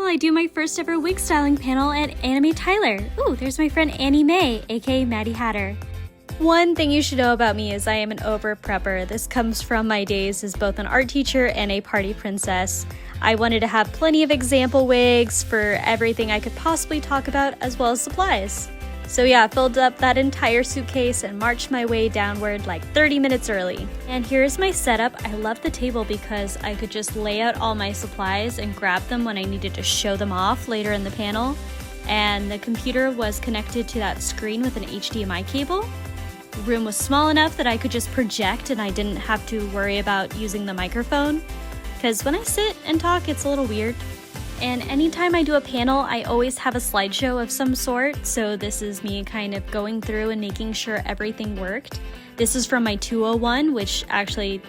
I do my first ever wig styling panel at Anime Tyler. Ooh, there's my friend Annie Mae, aka Maddie Hatter. One thing you should know about me is I am an over-prepper. This comes from my days as both an art teacher and a party princess. I wanted to have plenty of example wigs for everything I could possibly talk about, as well as supplies. So yeah, filled up that entire suitcase and marched my way downward like 30 minutes early. And here's my setup. I love the table because I could just lay out all my supplies and grab them when I needed to show them off later in the panel. And the computer was connected to that screen with an HDMI cable. The room was small enough that I could just project and I didn't have to worry about using the microphone. Because when I sit and talk, it's a little weird. And anytime I do a panel, I always have a slideshow of some sort, so this is me kind of going through and making sure everything worked. This is from my 201, which actually,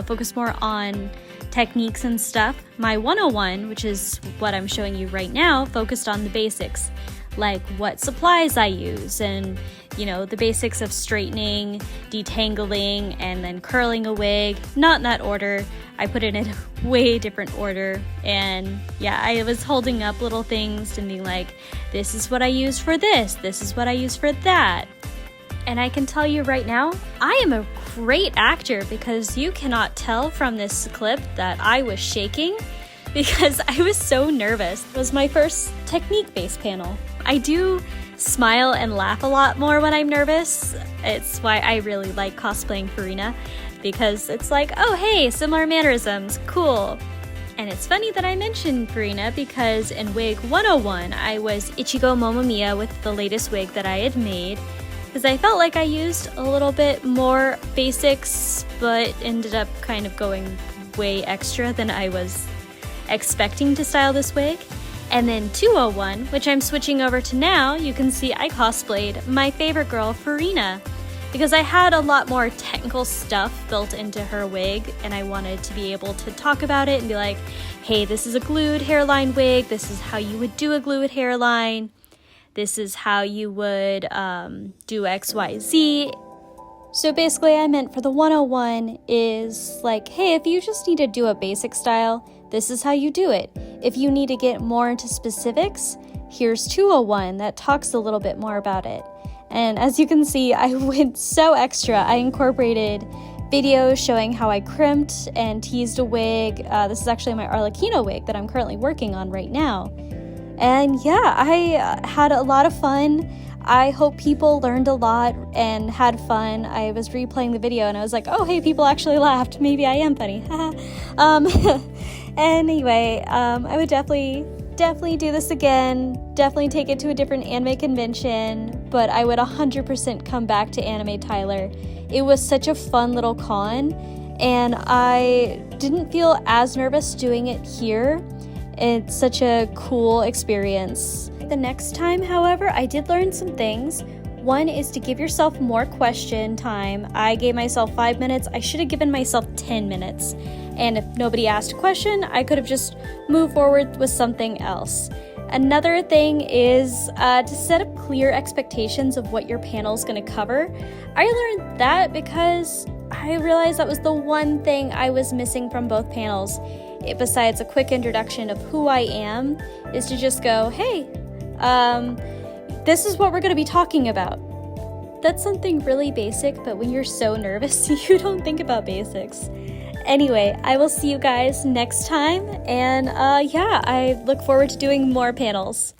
focused more on techniques and stuff. My 101, which is what I'm showing you right now, focused on the basics, like what supplies I use and, the basics of straightening, detangling, and then curling a wig. Not in that order. I put it in a way different order. And yeah, I was holding up little things and being like, this is what I use for this is what I use for that. And I can tell you right now, I am a great actor because you cannot tell from this clip that I was shaking because I was so nervous. It was my first technique-based panel. I do smile and laugh a lot more when I'm nervous. It's why I really like cosplaying Farina, because it's like, oh hey, similar mannerisms, cool. And it's funny that I mentioned Farina because in Wig 101, I was Ichigo Momomiya with the latest wig that I had made, because I felt like I used a little bit more basics, but ended up kind of going way extra than I was expecting to style this wig. And then 201, which I'm switching over to now, you can see I cosplayed my favorite girl, Farina, because I had a lot more technical stuff built into her wig, and I wanted to be able to talk about it and be like, hey, this is a glued hairline wig, this is how you would do a glued hairline, this is how you would do XYZ. So basically I meant for the 101 is like, hey, if you just need to do a basic style, this is how you do it. If you need to get more into specifics, here's 201 that talks a little bit more about it. And as you can see, I went so extra. I incorporated videos showing how I crimped and teased a wig. This is actually my Arlecchino wig that I'm currently working on right now. And yeah, I had a lot of fun. I hope people learned a lot and had fun. I was replaying the video and I was like, oh hey, people actually laughed. Maybe I am funny. Anyway, I would definitely do this again. Definitely take it to a different anime convention, but I would 100% come back to Anime Tyler. It was such a fun little con, and I didn't feel as nervous doing it here. It's such a cool experience. The next time, however, I did learn some things. One is to give yourself more question time. I gave myself 5 minutes. I should have given myself 10 minutes. And if nobody asked a question, I could have just moved forward with something else. Another thing is to set up clear expectations of what your panel is going to cover. I learned that because I realized that was the one thing I was missing from both panels. Besides a quick introduction of who I am, is to just go, hey, this is what we're going to be talking about. That's something really basic, but when you're so nervous, you don't think about basics. Anyway, I will see you guys next time, and yeah, I look forward to doing more panels.